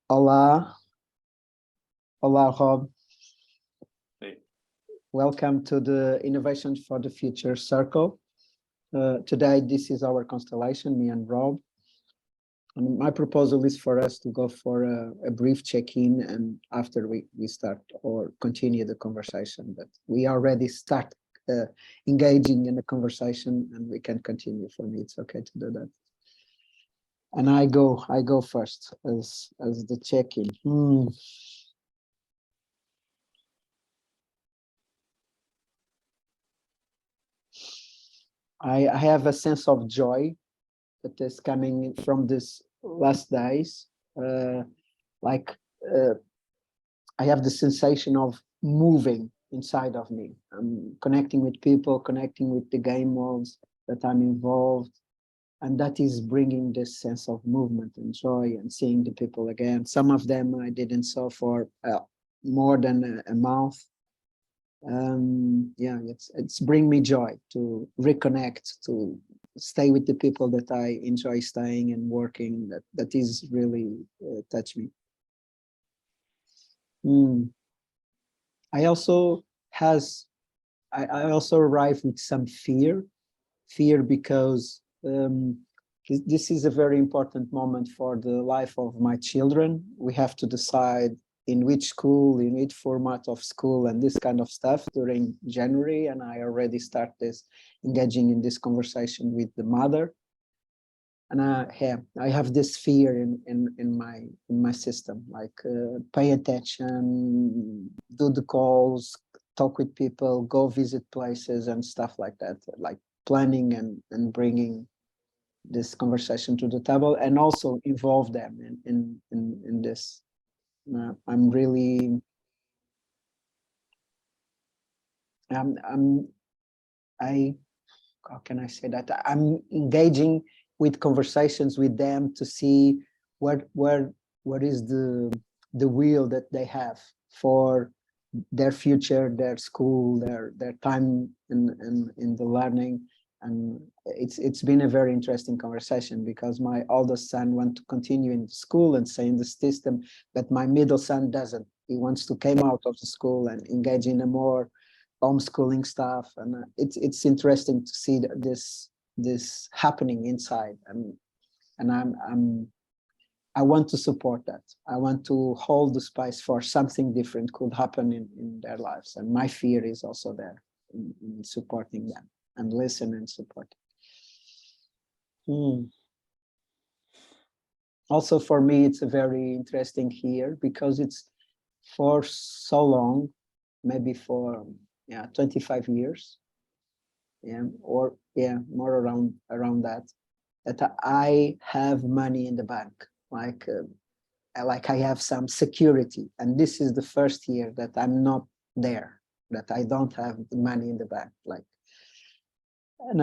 Hola, hola, Rob. Hey. Welcome to the Innovation for the Future Circle. Today, this is our constellation, me and Rob. And my proposal is for us to go for a brief check-in, and after we start or continue the conversation. But we already start engaging in the conversation, and we can continue. For me, it's okay to do that. And I go first as the check-in. I have a sense of joy that is coming from these last days. I have the sensation of moving inside of me. I'm connecting with people, connecting with the game worlds that I'm involved. And that is bringing this sense of movement and joy and seeing the people again. Some of them I didn't saw for more than a month. Yeah, it's bring me joy to reconnect, to stay with the people that I enjoy staying and working. That is really touch me. I also arrive with some fear because this is a very important moment for the life of my children. We have to decide in which school, in which format of school, and this kind of stuff during January. And I already start engaging in this conversation with the mother. And I have this fear in my system, like pay attention, do the calls, talk with people, go visit places and stuff like that, like planning and bringing this conversation to the table and also involve them in this. I'm really, how can I say that? I'm engaging with conversations with them to see what is the will that they have for their future, their school, their time in the learning. And it's been a very interesting conversation because my oldest son wants to continue in school and stay in the system, but my middle son doesn't. He wants to come out of the school and engage in a more homeschooling stuff. And it's interesting to see this happening inside. And I want to support that. I want to hold the space for something different could happen in their lives. And my fear is also there in supporting them and listen and support. Also for me, it's a very interesting here because it's for so long, maybe for 25 years, more around that I have money in the bank, like I have some security, and this is the first year that I'm not there, that I don't have the money in the bank, and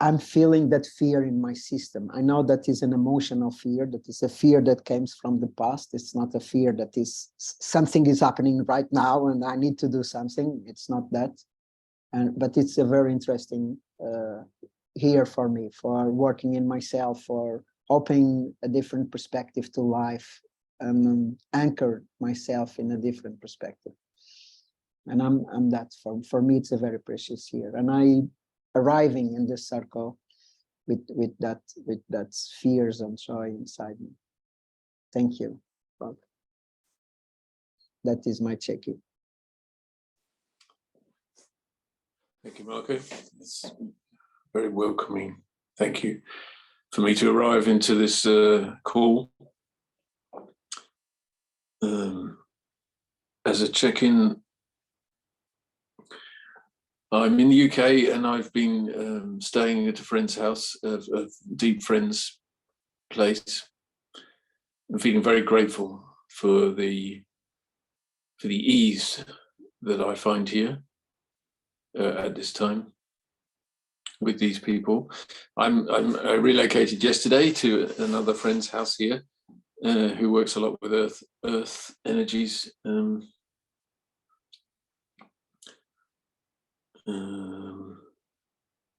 I'm feeling that fear in my system. I know that is an emotional fear, that is a fear that comes from the past. It's not a fear that is something is happening right now and I need to do something. It's not that, but it's a very interesting here for me, for working in myself, for opening a different perspective to life, and anchor myself in a different perspective. And I'm that for me, it's a very precious year. And I arriving in this circle with that fears and joy inside me. Thank you, Bob. That is my check-in. Thank you, Marco. It's very welcoming. Thank you for me to arrive into this call. As a check-in, I'm in the UK and I've been staying at a friend's house, a deep friend's place. I'm feeling very grateful for the ease that I find here at this time with these people. I relocated yesterday to another friend's house here, who works a lot with earth energies.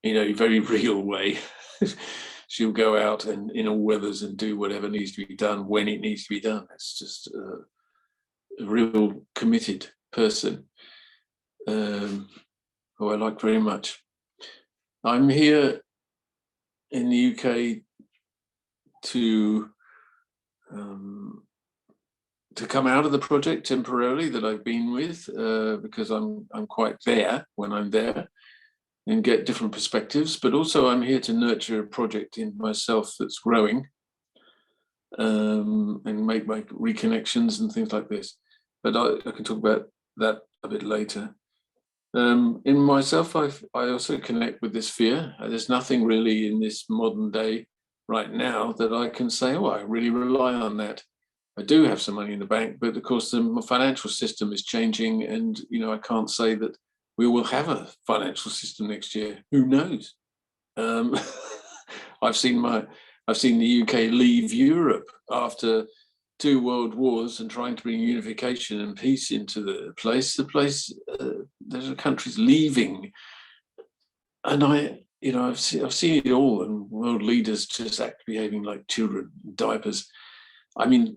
In a very real way. she'll go out and in all weathers and do whatever needs to be done when it needs to be done. It's just a real committed person who I like very much. I'm here in the UK to come out of the project temporarily that I've been with, because I'm quite there when I'm there and get different perspectives, but also I'm here to nurture a project in myself that's growing, and make reconnections and things like this. But I can talk about that a bit later. In myself, I also connect with this fear. There's nothing really in this modern day right now that I can say, oh, I really rely on that. I do have some money in the bank, but of course the financial system is changing, and I can't say that we will have a financial system next year. Who knows? I've seen the UK leave Europe after 2 world wars and trying to bring unification and peace into the place. There's countries leaving, and I've seen it all, and world leaders just behaving like children in diapers. I mean,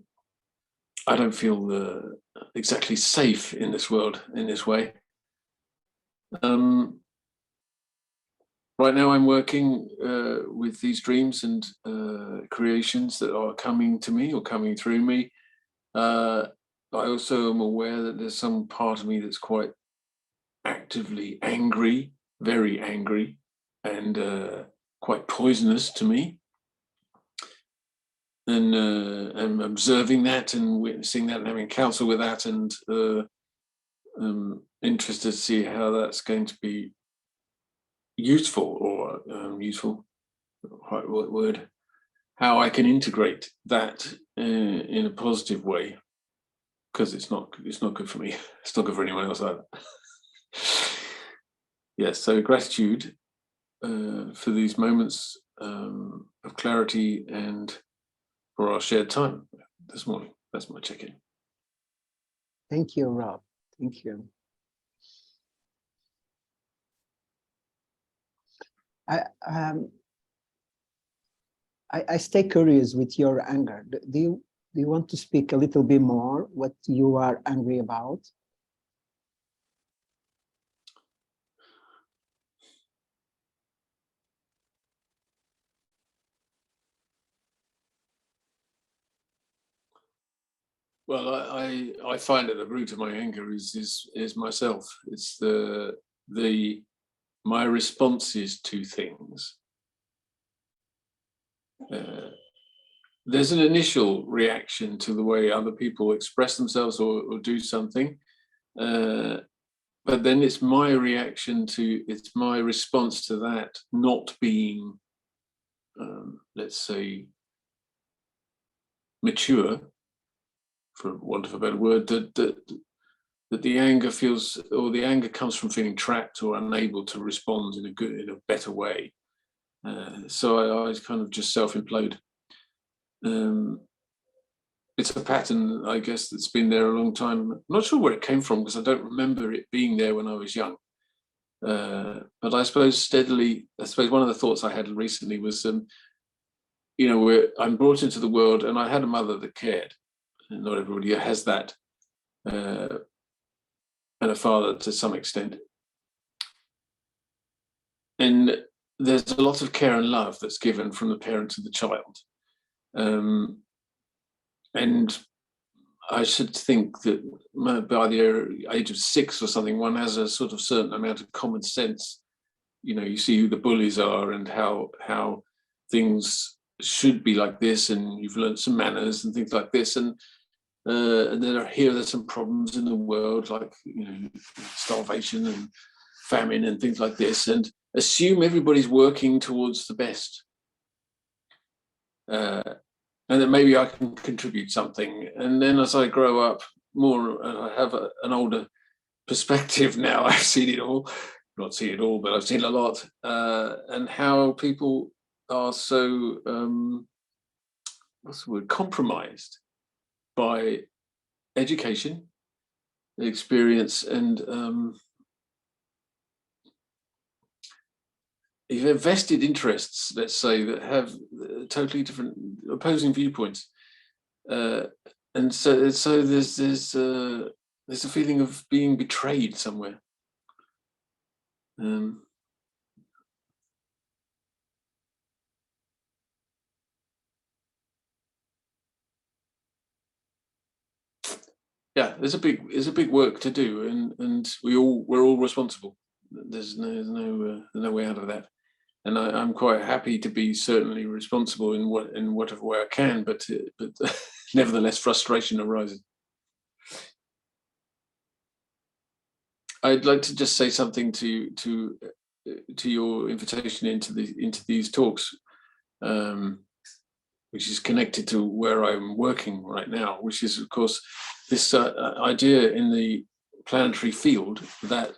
I don't feel exactly safe in this world in this way. Right now I'm working with these dreams and creations that are coming to me or coming through me. I also am aware that there's some part of me that's quite actively angry, very angry, and quite poisonous to me. And I'm observing that and witnessing that and having counsel with that, and interested to see how that's going to be useful, or what word, how I can integrate that in a positive way, because it's not good for me. It's not good for anyone else either. Yes, so gratitude for these moments of clarity and for our shared time this morning. That's my check-in. Thank you, Rob. Thank you. I stay curious with your anger. Do you want to speak a little bit more what you are angry about? Well, I find that the root of my anger is myself. It's my responses to things. There's an initial reaction to the way other people express themselves or do something, but then it's my response to that not being, let's say, mature, for want of a better word, that the anger comes from feeling trapped or unable to respond in a better way. So I kind of just self-implode. It's a pattern, I guess, that's been there a long time. I'm not sure where it came from, because I don't remember it being there when I was young. But I suppose one of the thoughts I had recently was, I'm brought into the world, and I had a mother that cared. And not everybody has that, and a father to some extent. And there's a lot of care and love that's given from the parent to the child. And I should think that by the age of 6 or something, one has a sort of certain amount of common sense. You see who the bullies are and how things should be like this, and you've learned some manners and things like this. And there's some problems in the world, like starvation and famine and things like this, and assume everybody's working towards the best. And that maybe I can contribute something. And then as I grow up more, I have an older perspective now. I've seen it all, not seen it all, but I've seen a lot, and how people are so, compromised by education, experience, and you have vested interests, let's say, that have totally different opposing viewpoints, and so there's a feeling of being betrayed somewhere. Yeah, there's a big work to do, and we're all responsible. There's no way out of that. And I'm quite happy to be certainly responsible in whatever way I can, but nevertheless, frustration arises. I'd like to just say something to your invitation into these talks, which is connected to where I'm working right now, which is, of course, this idea in the planetary field that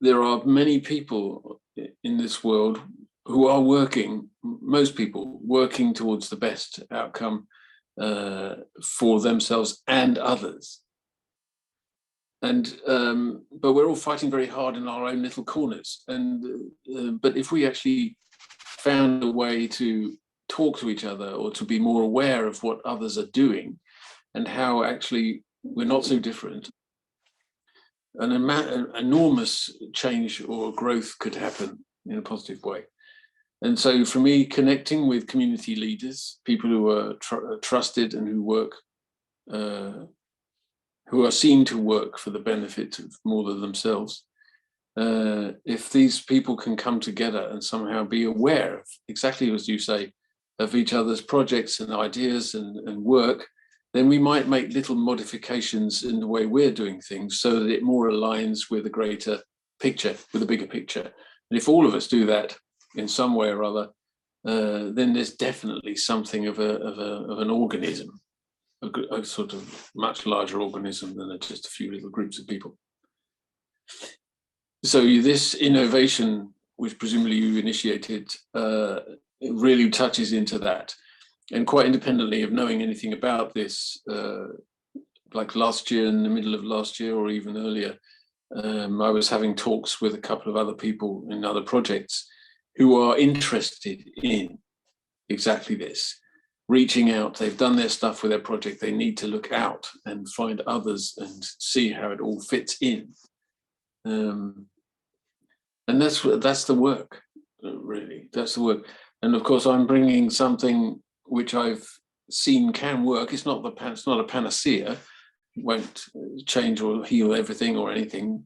there are many people in this world who are working, most people working towards the best outcome for themselves and others. And but we're all fighting very hard in our own little corners. And but if we actually found a way to talk to each other, or to be more aware of what others are doing and how actually we're not so different, an enormous change or growth could happen in a positive way. And so for me, connecting with community leaders, people who are trusted and who work, who are seen to work for the benefit of more than themselves, if these people can come together and somehow be aware of, exactly as you say, of each other's projects and ideas and work, then we might make little modifications in the way we're doing things so that it more aligns with a greater picture, with a bigger picture. And if all of us do that in some way or other, then there's definitely something of an organism, a sort of much larger organism than just a few little groups of people. So this innovation, which presumably you initiated, really touches into that. And quite independently of knowing anything about this, like last year, in the middle of last year or even earlier, I was having talks with a couple of other people in other projects who are interested in exactly this, reaching out. They've done their stuff with their project. They need to look out and find others and see how it all fits in. And that's the work, really. That's the work. And of course, I'm bringing something which I've seen can work. It's not a panacea. It won't change or heal everything or anything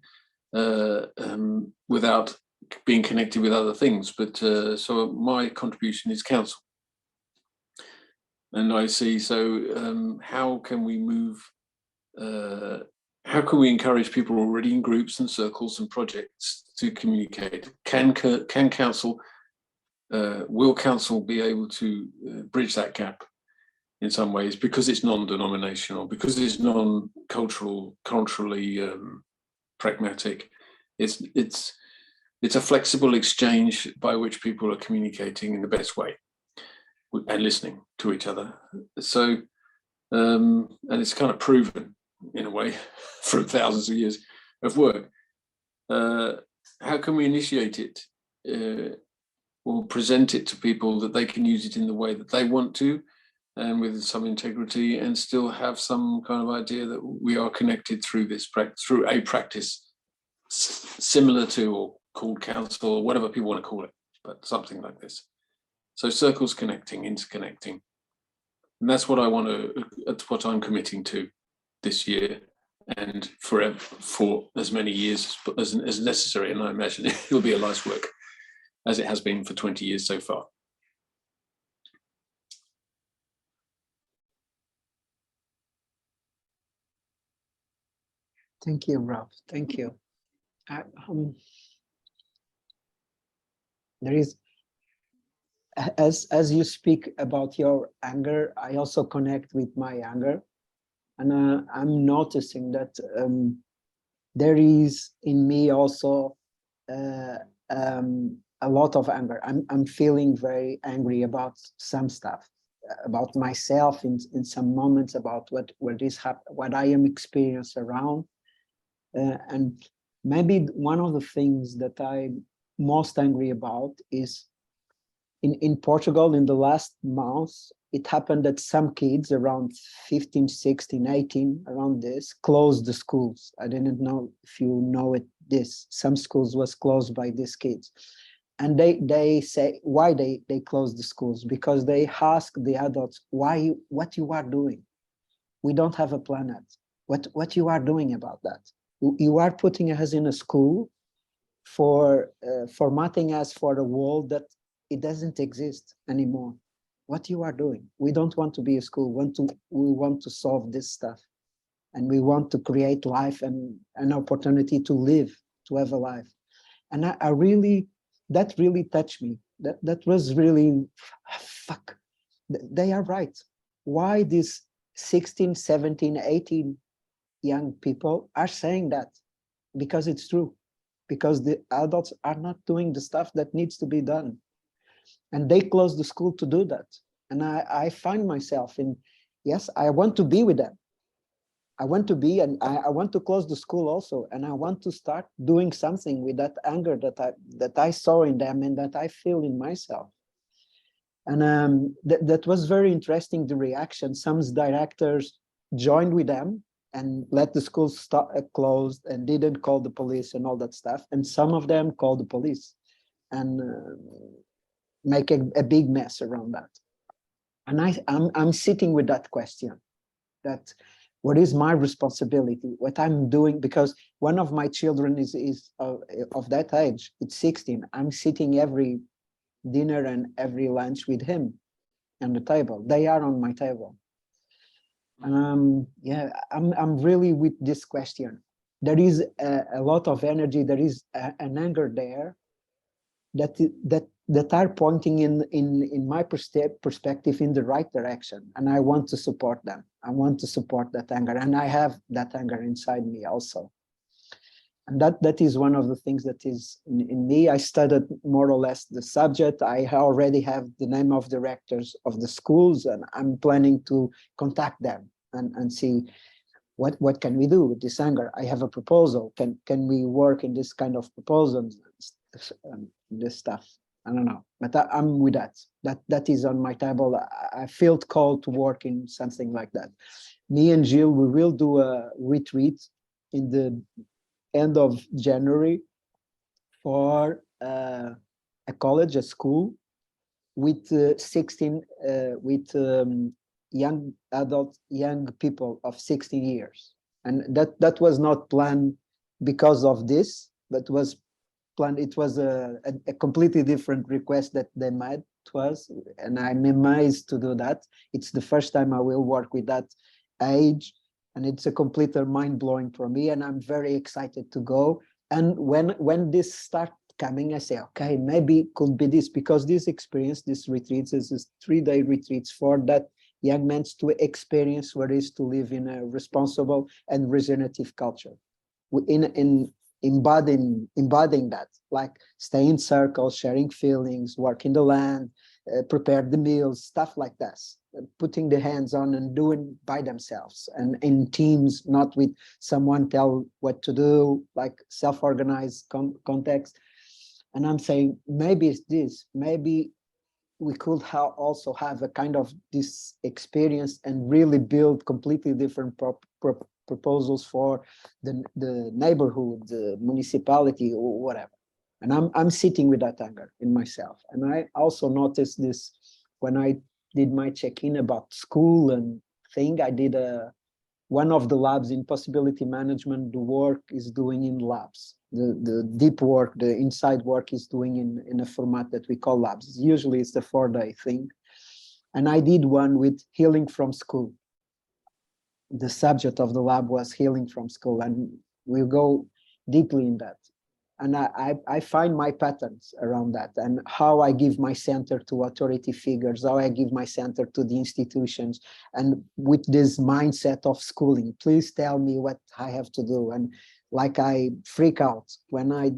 without being connected with other things. But so my contribution is counsel. And I see, so how can we move, how can we encourage people already in groups and circles and projects to communicate? Can council, will council be able to bridge that gap in some ways, because it's non-denominational, because it's non-cultural, culturally pragmatic? It's a flexible exchange by which people are communicating in the best way and listening to each other. So, and it's kind of proven in a way from thousands of years of work. How can we initiate it or present it to people that they can use it in the way that they want to, and with some integrity, and still have some kind of idea that we are connected through this through a practice similar to or called council, or whatever people want to call it, but something like this. So circles connecting, interconnecting. And that's what that's what I'm committing to this year and forever, for as many years as necessary. And I imagine it'll be a life's work, as it has been for 20 years so far. Thank you, Rob. Thank you. There is, as you speak about your anger, I also connect with my anger, and I'm noticing that there is in me also a lot of anger. I'm feeling very angry about some stuff, about myself in some moments, about what I am experiencing around, and maybe one of the things that I'm most angry about is in Portugal in the last month, it happened that some kids around 15, 16, 18, around this, closed the schools. I didn't know if you know it, this. Some schools was closed by these kids. And they say, why they closed the schools? Because they ask the adults, what you are doing? We don't have a planet. What you are doing about that? You are putting us in a school for formatting us for a world that it doesn't exist anymore. What you are doing? We don't want to be a school. We want to solve this stuff, and we want to create life and an opportunity to live, to have a life. And I really, that really touched me. That was really, fuck. They are right. Why these 16, 17, 18 young people are saying that? Because it's true. Because the adults are not doing the stuff that needs to be done. And they close the school to do that. And I find myself in, yes, I want to be with them. I want to be, and I want to close the school also. And I want to start doing something with that anger that I saw in them and that I feel in myself. And that was very interesting, the reaction. Some directors joined with them and let the school stop closed and didn't call the police and all that stuff. And some of them called the police and make a big mess around that. And I'm sitting with that question, that what is my responsibility, what I'm doing, because one of my children is of that age, it's 16. I'm sitting every dinner and every lunch with him on the table. They are on my table. Yeah, I'm really with this question. There is a lot of energy. There is an anger there that are pointing in my perspective in the right direction, and I want to support them. I want to support that anger, and I have that anger inside me also. And that is one of the things that is in me. I studied more or less the subject. I already have the name of directors of the schools, and I'm planning to contact them and see what can we do with this anger. I have a proposal. Can we work in this kind of proposals, this stuff? I don't know, but I'm with that. That is on my table. I felt called to work in something like that. Me and Gilles, we will do a retreat in the end of January for a college, a school with 16 young adults, young people of 16 years. And that was not planned because of this, but was planned. It was a completely different request that they made to us, and I'm amazed to do that. It's the first time I will work with that age, and it's a completely mind-blowing for me, and I'm very excited to go. And when this starts coming, I say, okay, maybe it could be this, because this experience, this retreats, is 3-day retreats for that young men to experience what it is to live in a responsible and regenerative culture. In embodying that, like stay in circles, sharing feelings, work in the land, prepare the meals, stuff like this, putting the hands on and doing by themselves and in teams, not with someone tell what to do, like self-organized context. And I'm saying, maybe it's this, maybe we could also have a kind of this experience and really build completely different proposals for the neighborhood, the municipality, or whatever. And I'm sitting with that anger in myself. And I also noticed this when I did my check-in about school and thing. I did one of the labs in possibility management. The work is doing in labs. The deep work, the inside work is doing in a format that we call labs. Usually it's a 4-day thing. And I did one with healing from school. The subject of the lab was healing from school, and we'll go deeply in that. And I find my patterns around that, and how I give my center to authority figures, how I give my center to the institutions, and with this mindset of schooling, please tell me what I have to do. And like I freak out when I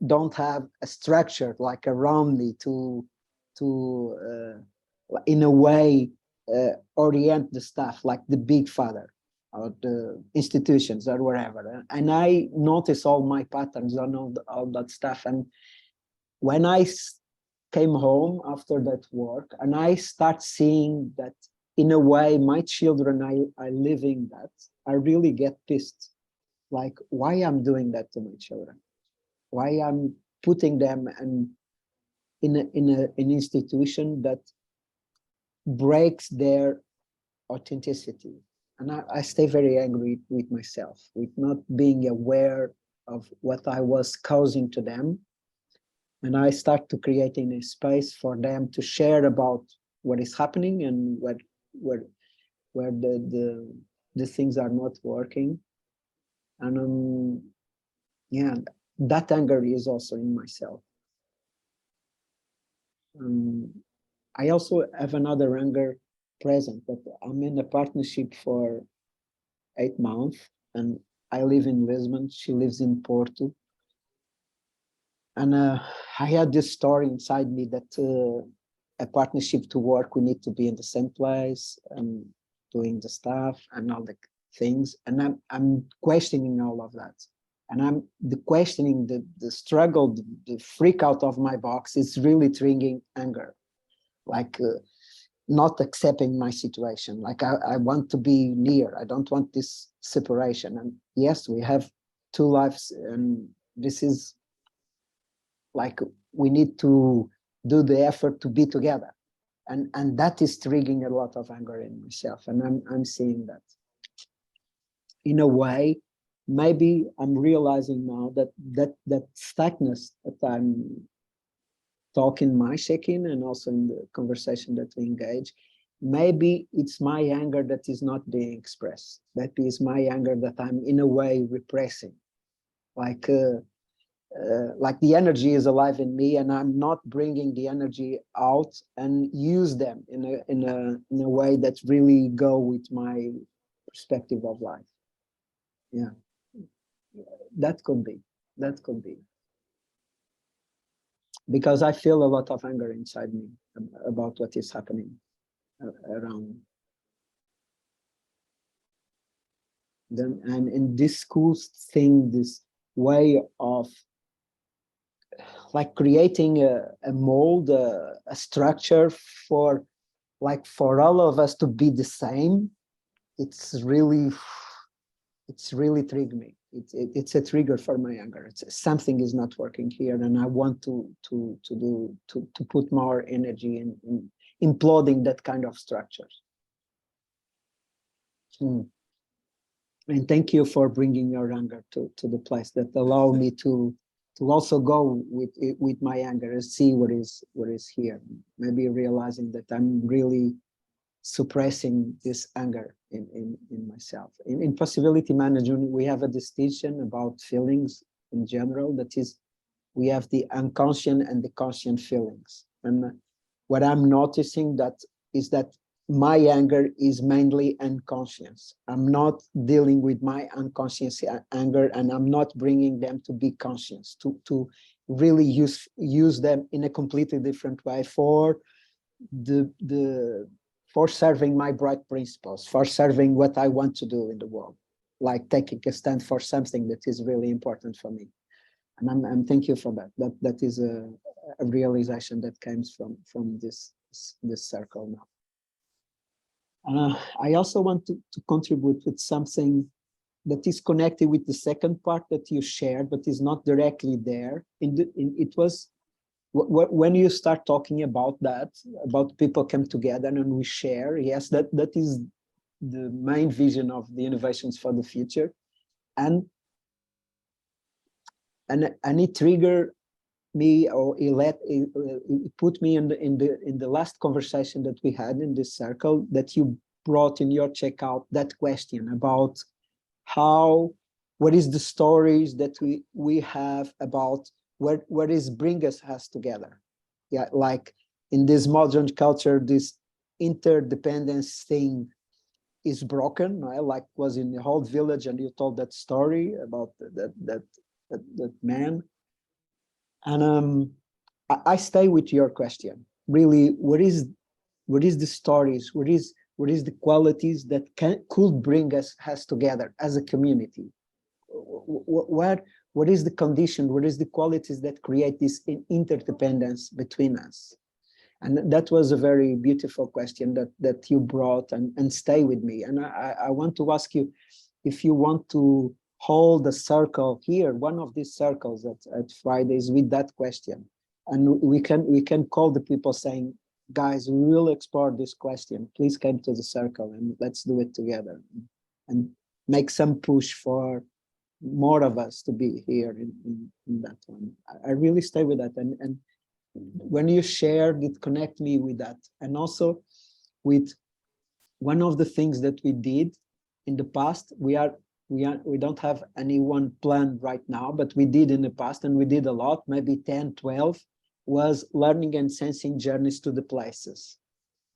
don't have a structure like around me to in a way orient the stuff, like the big father. or the institutions or wherever. And I notice all my patterns on all that stuff. And when I came home after that work, and I start seeing that in a way, my children are living that, I really get pissed. Like, why I'm doing that to my children? Why I'm putting them in an institution that breaks their authenticity. And I stay very angry with myself, with not being aware of what I was causing to them. And I start to creating a space for them to share about what is happening and where the things are not working. And yeah, that anger is also in myself. I also have another anger present, that I'm in a partnership for 8 months, and I live in Lisbon, she lives in Porto. And I had this story inside me that a partnership to work, we need to be in the same place and doing the stuff and all the things. And I'm questioning all of that. And I'm questioning the struggle, the freak out of my box is really triggering anger. Like not accepting my situation. Like I want to be near. I don't want this separation. And yes, we have 2 lives, and this is like we need to do the effort to be together. And that is triggering a lot of anger in myself. And I'm seeing that. In a way, maybe I'm realizing now that stuckness that I'm talking my check-in and also in the conversation that we engage, maybe it's my anger that is not being expressed. That is my anger that I'm in a way repressing. Like the energy is alive in me, and I'm not bringing the energy out and use them in a way that really go with my perspective of life. Yeah, that could be. Because I feel a lot of anger inside me about what is happening around me. Then, and in this school thing, this way of like creating a mold, a structure for all of us to be the same, it's really triggered me. It's a trigger for my anger. Something is not working here, and I want to put more energy in imploding that kind of structures. And thank you for bringing your anger to the place that allow me to also go with my anger and see what is here. Maybe realizing that I'm really suppressing this anger in myself. In possibility management, we have a distinction about feelings in general. That is, we have the unconscious and the conscious feelings. And what I'm noticing is that my anger is mainly unconscious. I'm not dealing with my unconscious anger, and I'm not bringing them to be conscious, to really use them in a completely different way for for serving my bright principles, for serving what I want to do in the world, like taking a stand for something that is really important for me. And I'm thank you for that. That is a realization that comes from this circle now. I also want to contribute with something that is connected with the second part that you shared, but is not directly there. It was when you start talking about that, about people come together and we share. Yes, that is the main vision of the innovations for the future, and it triggered me, or it put me in the last conversation that we had in this circle, that you brought in your checkout, that question about what is the stories that we have about what is bring us together. Yeah, like in this modern culture, this interdependence thing is broken, right? Like was in the whole village, and you told that story about that man. And I stay with your question. Really, what is the stories? What is what is the qualities that could bring us together as a community? What is the condition? What is the qualities that create this interdependence between us? And that was a very beautiful question that you brought and stay with me. And I want to ask you if you want to hold a circle here, one of these circles at Fridays with that question. And we can call the people saying, guys, we will explore this question. Please come to the circle and let's do it together and make some push for more of us to be here in that one. I really stay with that. And when you shared, it connect me with that. And also with one of the things that we did in the past, we don't have any one plan right now, but we did in the past, and we did a lot, maybe 10, 12, was learning and sensing journeys to the places.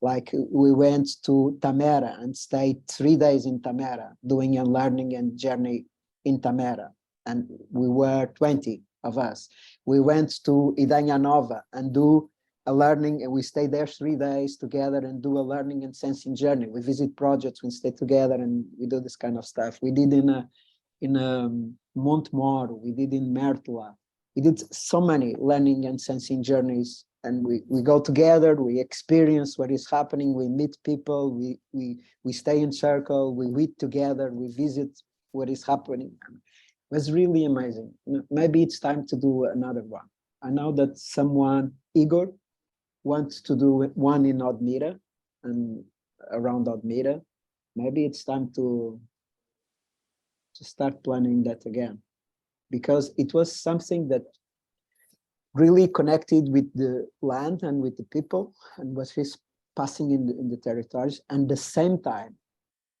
Like we went to Tamera and stayed 3 days in Tamera, doing a learning and journey in Tamera. And we were 20 of us. We went to Idanha Nova and do a learning, and we stayed there 3 days together and do a learning and sensing journey. We visit projects, we stay together and we do this kind of stuff. We did in Montmor, we did in Mertla. We did so many learning and sensing journeys, and we go together, we experience what is happening, we meet people, we stay in circle, we eat together, we visit what is happening. It was really amazing. Maybe it's time to do another one. I know that someone, Igor, wants to do one in Odemira and around Odemira. Maybe it's time to start planning that again, because it was something that really connected with the land and with the people and what is passing in the territories. And at the same time,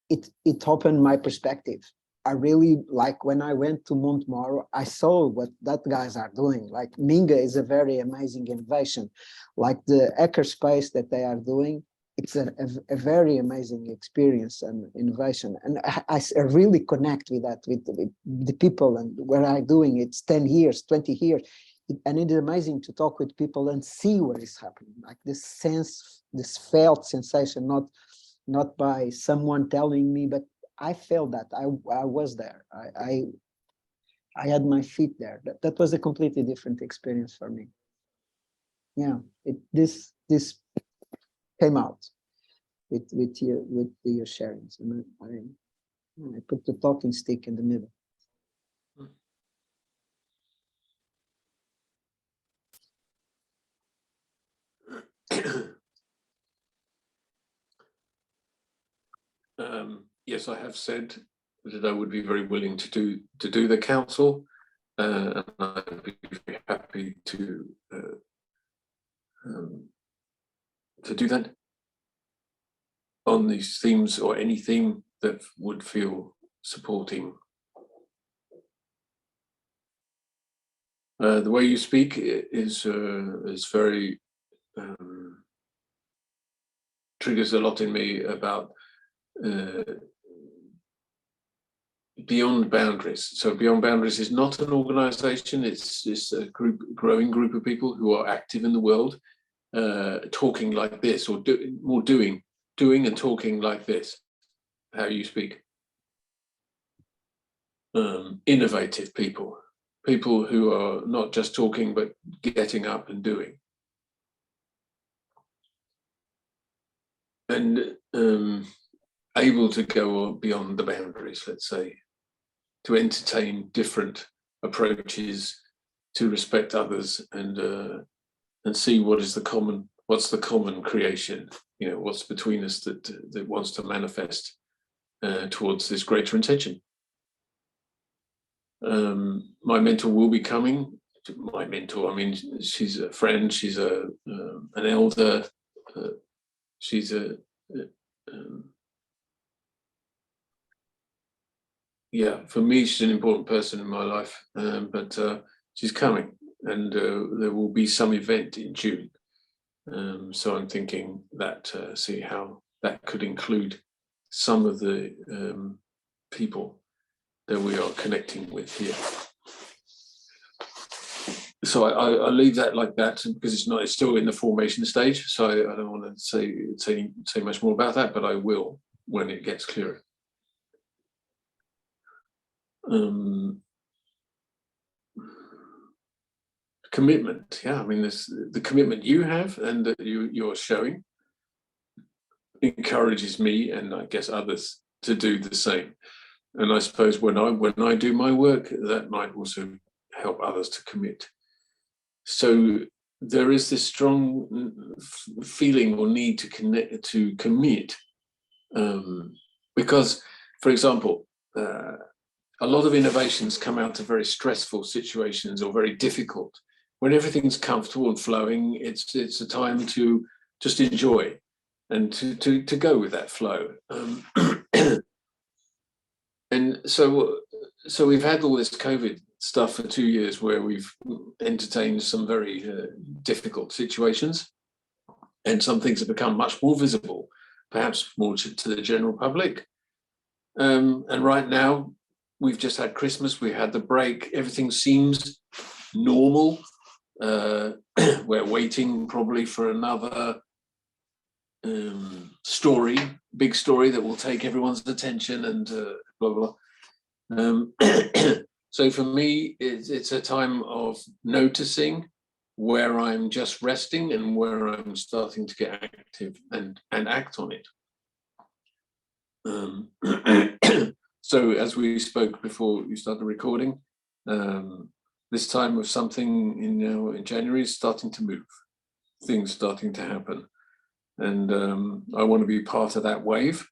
it opened my perspective. I really, like when I went to Montmor, I saw what that guys are doing. Like Minga is a very amazing innovation. Like the Hackerspace that they are doing, it's a very amazing experience and innovation. And I really connect with that, with the people and what I'm doing. It's 10 years, 20 years. And it is amazing to talk with people and see what is happening. Like this sense, this felt sensation, not by someone telling me, but I felt that I was there. I had my feet there. That was a completely different experience for me. Yeah, this came out with your sharings, and I put the talking stick in the middle. Yes, I have said that I would be very willing to do the council, and I'd be very happy to do that on these themes, or any theme that would feel supporting. The way you speak is very triggers a lot in me about beyond boundaries. So Beyond Boundaries is not an organization, it's a growing group of people who are active in the world, talking like this, or doing and talking like this, how you speak. Innovative people who are not just talking but getting up and doing. And able to go beyond the boundaries, let's say, to entertain different approaches, to respect others, and see what's the common creation, what's between us that wants to manifest towards this greater intention. My mentor will be coming. My mentor, I mean, she's a friend, she's an elder, she's yeah, for me, she's an important person in my life, but she's coming, and there will be some event in June. So I'm thinking that, see how that could include some of the people that we are connecting with here. So I'll leave that like that because it's still in the formation stage. So I don't want to say much more about that, but I will when it gets clearer. Commitment, yeah. I mean, the commitment you have and that you're showing encourages me and I guess others to do the same. And I suppose when I do my work, that might also help others to commit. So there is this strong feeling or need to commit, because, for example, a lot of innovations come out of very stressful situations or very difficult. When everything's comfortable and flowing, it's a time to just enjoy and to go with that flow. And so we've had all this COVID stuff for 2 years where we've entertained some very difficult situations, and some things have become much more visible, perhaps more to the general public. And right now, we've just had Christmas, we had the break, everything seems normal. We're waiting probably for another big story that will take everyone's attention and blah, blah, blah. So for me, it's a time of noticing where I'm just resting and where I'm starting to get active and act on it. So as we spoke before you started recording, this time of something in January is starting to move, things starting to happen. And I want to be part of that wave.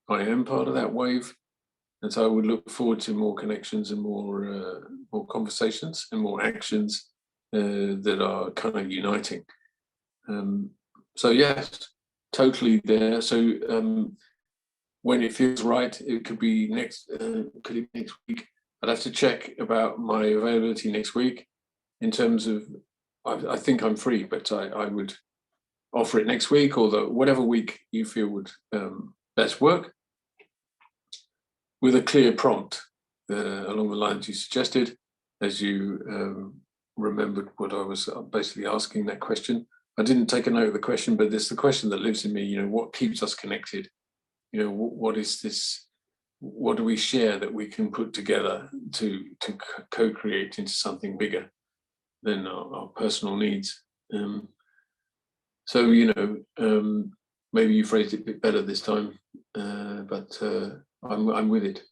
I am part of that wave. And so I would look forward to more connections and more conversations and more actions that are kind of uniting. So yes, totally there. So when it feels right, it could be next week. I'd have to check about my availability next week in terms of, I think I'm free, but I would offer it next week or whatever week you feel would best work, with a clear prompt along the lines you suggested, as you remembered what I was basically asking that question. I didn't take a note of the question, but it's the question that lives in me, what keeps us connected? What is this? What do we share that we can put together to co-create into something bigger than our personal needs? So, maybe you phrased it a bit better this time, but I'm with it.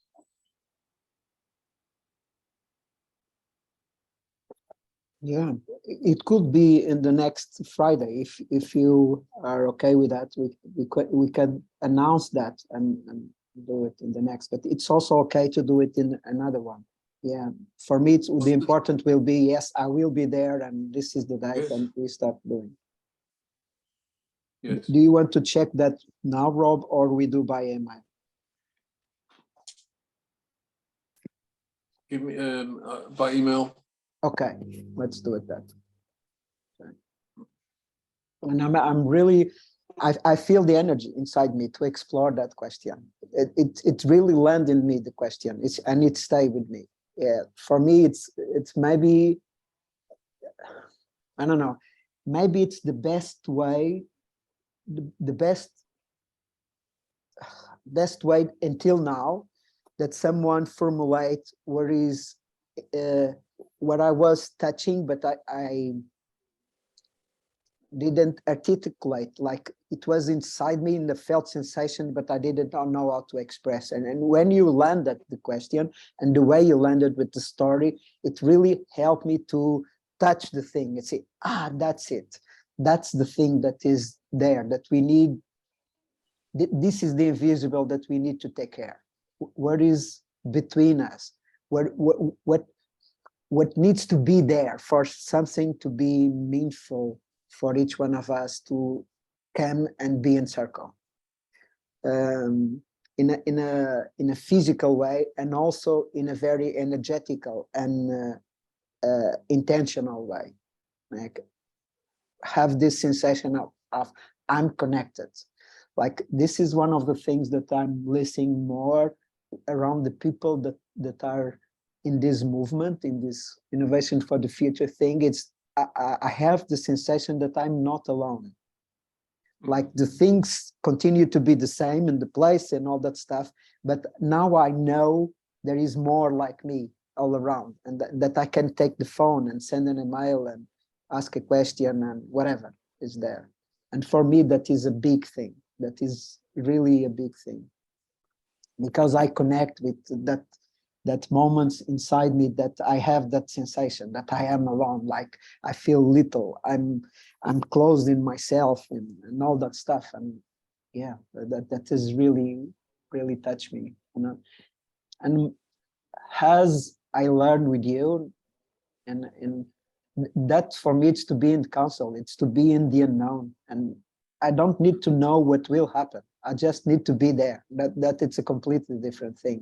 Yeah, it could be in the next Friday if you are okay with that. We can announce that and do it in the next. But it's also okay to do it in another one. Yeah, for me, the important will be, yes, I will be there, and this is the date, yes, and we start doing. Yes. Do you want to check that now, Rob, or we do by email? Give me by email. Okay, let's do it that. Okay. And I'm really, I feel the energy inside me to explore that question. It really landed in me, the question, and it stayed with me. Yeah, for me, it's maybe, I don't know, maybe it's the best way, the best way until now that someone formulate what is what I was touching, but I didn't articulate, like it was inside me in the felt sensation, but I didn't know how to express. And when you landed the question and the way you landed with the story, it really helped me to touch the thing and say, that's it. That's the thing that is there, that we need. This is the invisible that we need to take care. What is between us? What needs to be there for something to be meaningful for each one of us to come and be in circle, in a physical way, and also in a very energetical and intentional way. Like have this sensation of I'm connected. Like this is one of the things that I'm listening more around the people that are in this movement, in this innovation for the future thing, I have the sensation that I'm not alone. Like the things continue to be the same in the place and all that stuff, but now I know there is more like me all around, and that I can take the phone and send an email and ask a question and whatever is there. And for me, that is a big thing. That is really a big thing, because I connect with that moments inside me that I have that sensation that I am alone, like I feel little, I'm closed in myself and all that stuff. And yeah, that is really touched me, you know. And as I learned with you, and that for me, it's to be in council, it's to be in the unknown, and I don't need to know what will happen. I just need to be there. That it's a completely different thing.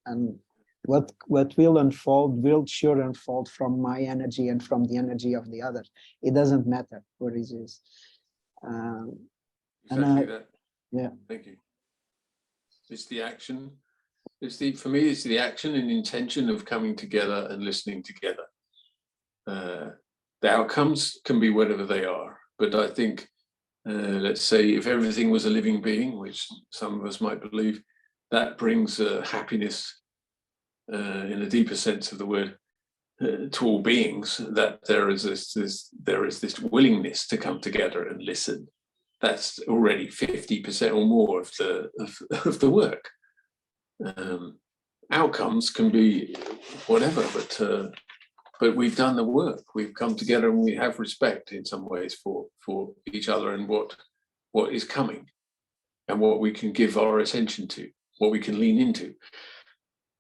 And what will unfold will sure unfold from my energy and from the energy of the others. It doesn't matter what it is. Exactly that. Yeah. Thank you. It's the action. For me, it's the action and intention of coming together and listening together. The outcomes can be whatever they are, but I think, let's say, if everything was a living being, which some of us might believe, that brings happiness in a deeper sense of the word to all beings. That there is this willingness to come together and listen. That's already 50% or more of the work. Outcomes can be whatever, but we've done the work. We've come together and we have respect in some ways for each other and what is coming and what we can give our attention to, what we can lean into.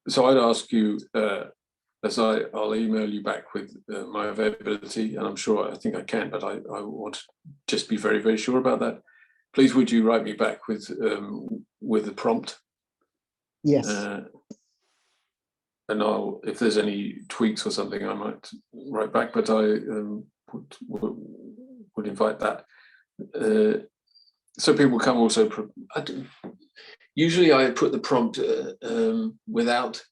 So I'd ask you, I'll email you back with my availability, and I think I can, but I want to just be very, very sure about that. Please, would you write me back with a prompt? Yes. And if there's any tweaks or something, I might write back, but I would invite that. So people come also. Usually I put the prompt without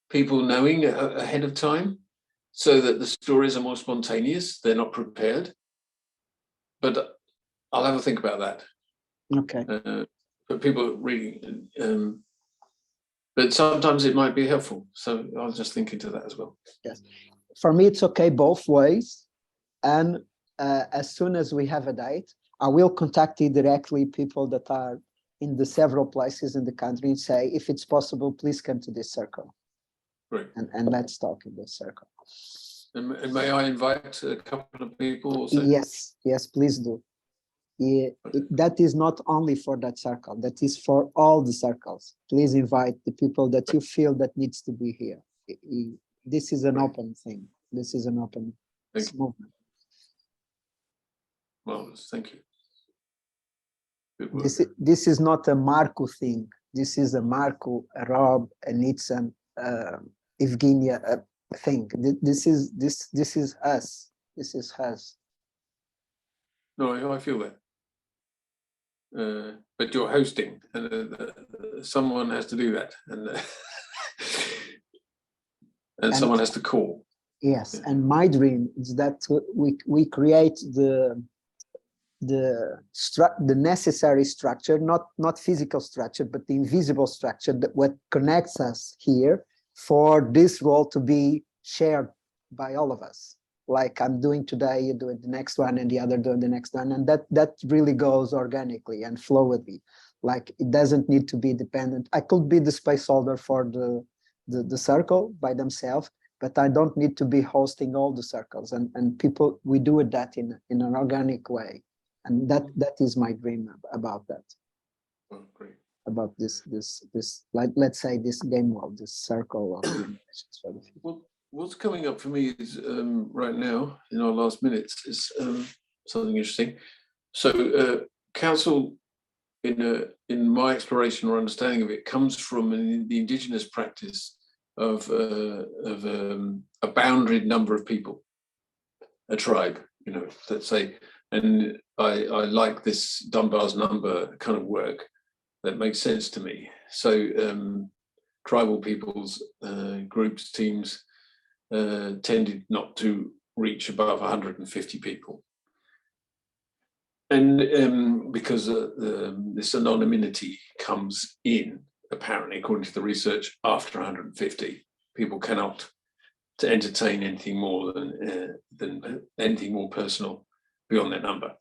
people knowing ahead of time, so that the stories are more spontaneous. They're not prepared. But I'll have a think about that. Okay. But people reading, but sometimes it might be helpful. So I'll just think into that as well. Yes. For me, it's okay both ways. And as soon as we have a date, I will contact you directly, people that are in the several places in the country, and say, if it's possible, please come to this circle. Great. And let's talk in this circle. And may I invite a couple of people also? Yes, please do. Yeah, that is not only for that circle, that is for all the circles. Please invite the people that you feel that needs to be here. This is an open thing. This is an open movement. Marvelous, thank you. This is not a Marco thing. This is a Marco, a Rob, a Nitsan, Evgenia thing. This is us. This is us. No, I feel that. But you're hosting, and someone has to do that, and someone has to call. Yes, yeah. And my dream is that we create the necessary structure, not physical structure, but the invisible structure that what connects us here for this role to be shared by all of us. Like I'm doing today, you do it the next one, and the other doing the next one, and that really goes organically and fluidly. Like it doesn't need to be dependent. I could be the space holder for the circle by themselves, but I don't need to be hosting all the circles. And people, we do that in an organic way, and that is my dream about that. Oh, great. About this like, let's say this game world, this circle of innovations for the future. Well, what's coming up for me is right now in our last minutes is something interesting. So council, in my exploration or understanding of it, comes from the indigenous practice of a bounded number of people, a tribe, let's say. And I like this Dunbar's number kind of work. That makes sense to me. So tribal peoples, groups, teams, tended not to reach above 150 people. And because this anonymity comes in, apparently, according to the research, after 150, people cannot to entertain anything more than anything more personal beyond that number.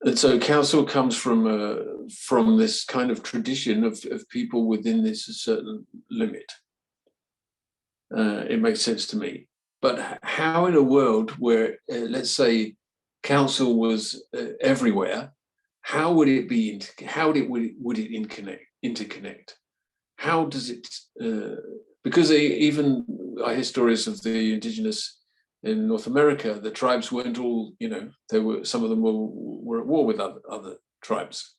And so council comes from this kind of tradition of people within this certain limit. It makes sense to me. But how in a world where, let's say, council was everywhere, how would it be? How would it interconnect? How does it? Because even I hear stories of the indigenous in North America. The tribes weren't all, some of them were at war with other tribes,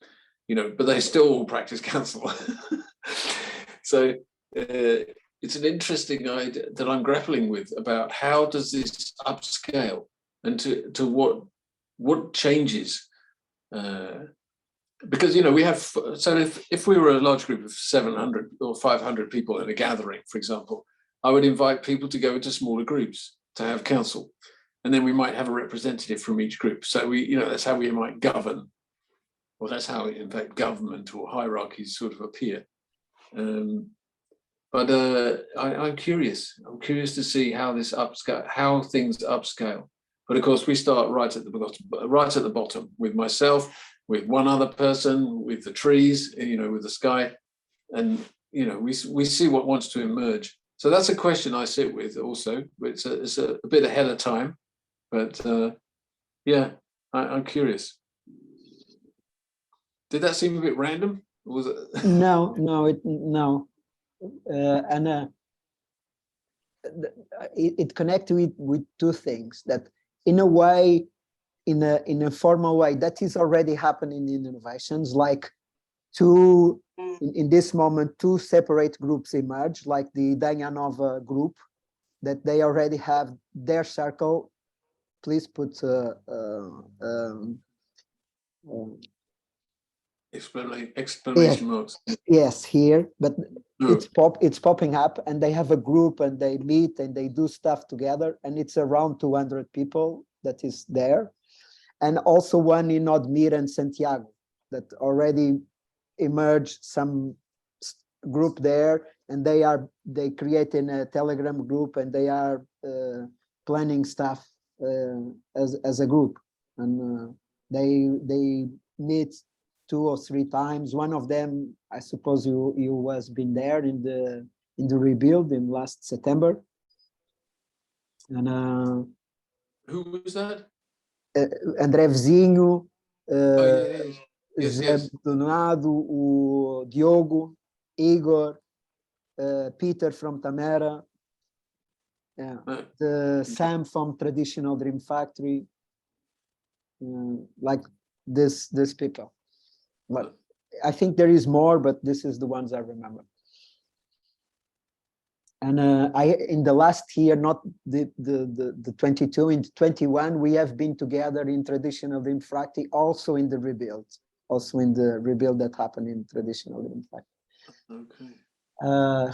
but they still all practice council. So it's an interesting idea that I'm grappling with about how does this upscale and to what changes. Because we have, so if we were a large group of 700 or 500 people in a gathering, for example, I would invite people to go into smaller groups to have council, and then we might have a representative from each group. So that's how we might govern, or that's how in fact government or hierarchies sort of appear. But I'm curious. I'm curious to see how this how things upscale. But of course, we start right at the bottom with myself, with one other person, with the trees, with the sky, and we see what wants to emerge. So that's a question I sit with also. It's a bit ahead of time, but yeah, I'm curious. Did that seem a bit random? Or was it? No. It connects with two things that, in a way, in a formal way, that is already happening in innovations. Like in this moment, two separate groups emerge, like the Danha Nova group, that they already have their circle. Please put exclamation marks. Yes, here, but it's popping up, and they have a group, and they meet and they do stuff together, and it's around 200 people that is there. And also one in Odemira and Santiago that already emerged, some group there, and they created a Telegram group, and they are planning stuff as a group, and they meet 2 or 3 times. One of them, I suppose you was been there in the rebuild in last September. And who was that? André Vizinho, yes. Donado, o Diogo, Igor, Peter from Tamera, the Sam from Traditional Dream Factory, like this people. But I think there is more, but this is the ones I remember. And in the last year, not the 22, in 21, we have been together in Traditional Dream Factory, also in the rebuild that happened in Traditional Dream Factory. Okay.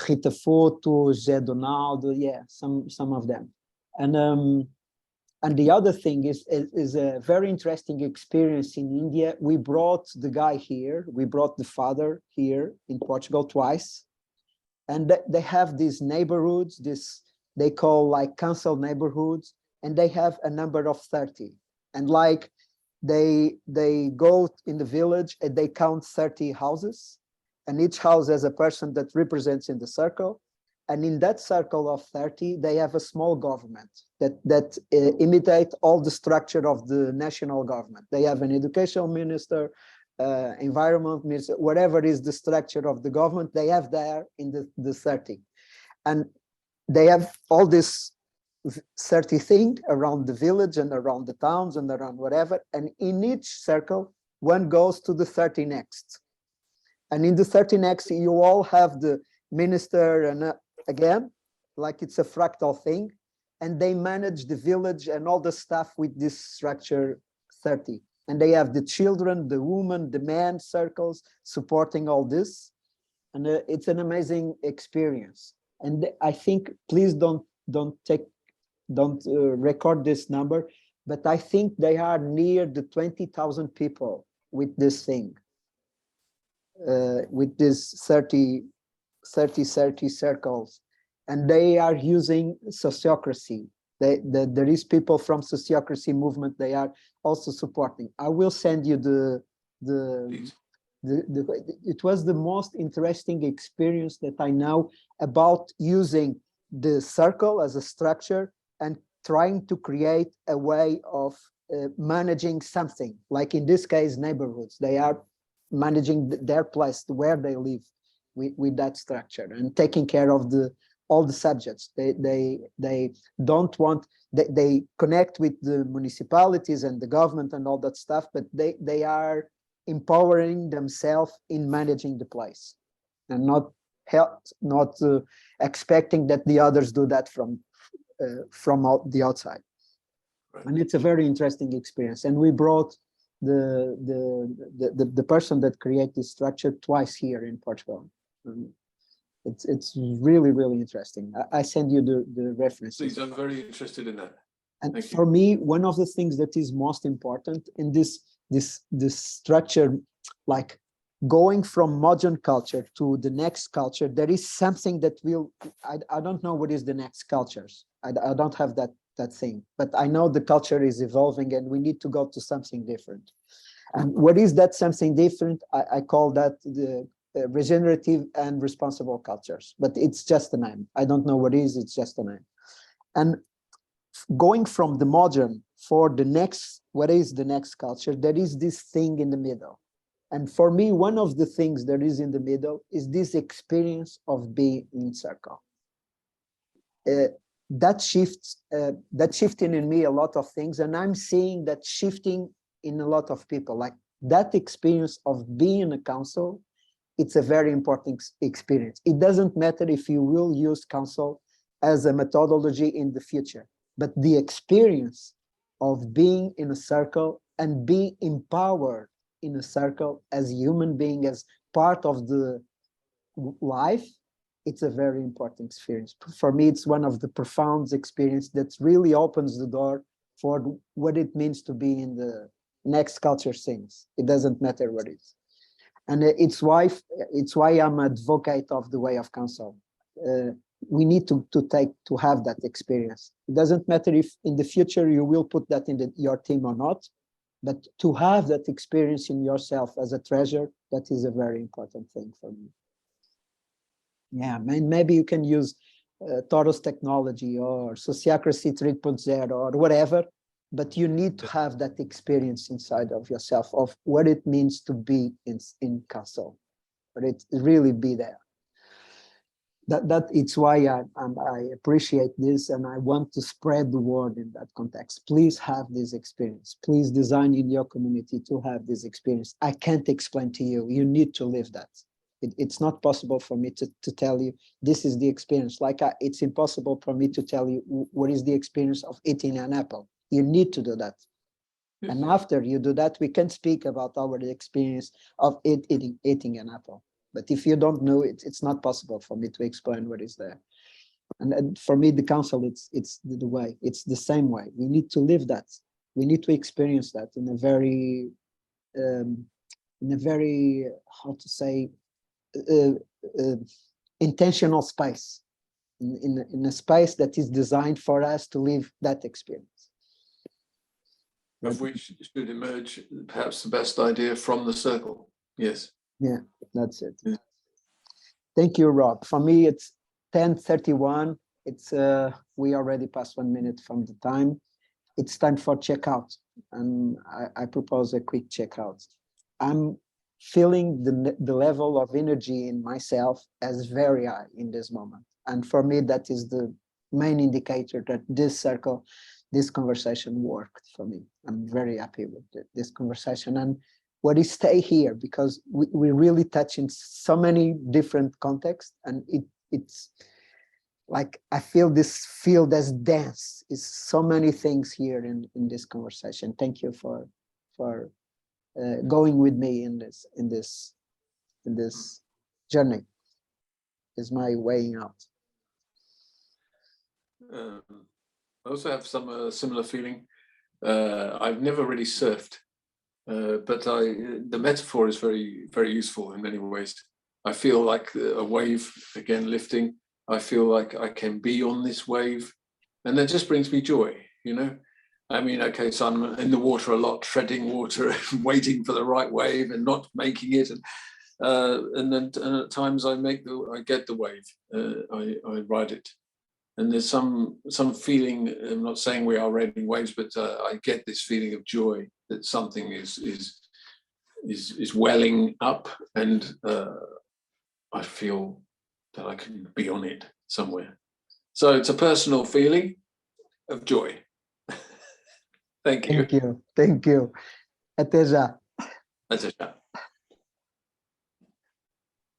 Rita Foto, Zé Donaldo, yeah, some of them. And the other thing is a very interesting experience in India. We brought the guy here. We brought the father here in Portugal twice. And they have these neighborhoods, they call like council neighborhoods, and they have a number of 30. And like they go in the village and they count 30 houses, and each house has a person that represents in the circle. And in that circle of 30, they have a small government that imitate all the structure of the national government. They have an education minister, environment minister, whatever is the structure of the government, they have there in the 30. And they have all this 30 thing around the village and around the towns and around whatever. And in each circle, one goes to the 30 next. And in the 30 next, you all have the minister, and again, like it's a fractal thing. And they manage the village and all the stuff with this structure 30. And they have the children, the women, the men circles supporting all this. And it's an amazing experience. And I think, please don't record this number, but I think they are near the 20,000 people with this thing, with this 30 circles, and they are using sociocracy. There is people from sociocracy movement. They are also supporting. I will send you it was the most interesting experience that I know about using the circle as a structure and trying to create a way of managing something, like in this case, neighborhoods. They are managing their place, where they live, with that structure, and taking care of all the subjects. They don't want, they connect with the municipalities and the government and all that stuff, but they are empowering themselves in managing the place, and not expecting that the others do that from the outside. Right. And it's a very interesting experience. And we brought the person that created this structure twice here in Portugal. It's really, really interesting. I send you the references. Please, I'm very interested in that. And thank for me, one of the things that is most important in this structure, like going from modern culture to the next culture, there is something that will, I don't know what is the next cultures. I don't have that thing, but I know the culture is evolving and we need to go to something different. And what is that something different? I call that the regenerative and responsible cultures, but it's just a name. I don't know what it is, it's just a name. And going from the modern for the next, what is the next culture, there is this thing in the middle. And for me, one of the things that is in the middle is this experience of being in circle. That shifting in me a lot of things, and I'm seeing that shifting in a lot of people. Like that experience of being in a council, it's a very important experience. It doesn't matter if you will use council as a methodology in the future, but the experience of being in a circle and being empowered in a circle as a human being, as part of the life, it's a very important experience. For me, it's one of the profound experiences that really opens the door for what it means to be in the next culture things. It doesn't matter what it is. And it's why I'm an advocate of the way of council. We need to have that experience. It doesn't matter if in the future you will put that in your team or not, but to have that experience in yourself as a treasure, that is a very important thing for me. Yeah, maybe you can use Taurus technology or Sociocracy 3.0 or whatever, but you need to have that experience inside of yourself of what it means to be in council, but it really be there. It's why I appreciate this, and I want to spread the word in that context. Please have this experience. Please design in your community to have this experience. I can't explain to you. You need to live that. It's not possible for me to tell you this is the experience. Like it's impossible for me to tell you what is the experience of eating an apple. You need to do that. Yes. And after you do that, we can speak about our experience of eating an apple. But if you don't know it, it's not possible for me to explain what is there. And for me, the council, it's the way. It's the same way. We need to live that. We need to experience that in a very, how to say, intentional space, in a space that is designed for us to live that experience. Of which should emerge perhaps the best idea from the circle. Yes. Yeah, that's it. Yeah. Thank you, Rob. For me, it's 10:31. It's we already passed 1 minute from the time. It's time for checkout, and I propose a quick checkout. I'm feeling the level of energy in myself as very high in this moment, and for me, that is the main indicator that this circle, this conversation worked for me. I'm very happy with this conversation, and what is stay here, because we really touch in so many different contexts, and it's like I feel this field as dense. It's so many things here in this conversation. Thank you for going with me in this journey. Is my way out. I also have some similar feeling. I've never really surfed, but the metaphor is very, very useful in many ways. I feel like a wave, again, lifting. I feel like I can be on this wave, and that just brings me joy, you know? I mean, okay, so I'm in the water a lot, treading water, waiting for the right wave and not making it. And at times I get the wave, I ride it. And there's some feeling, I'm not saying we are riding waves, but I get this feeling of joy that something is welling up, and I feel that I can be on it somewhere. So it's a personal feeling of joy. Thank you. Thank you. Thank you. Até já. Até já.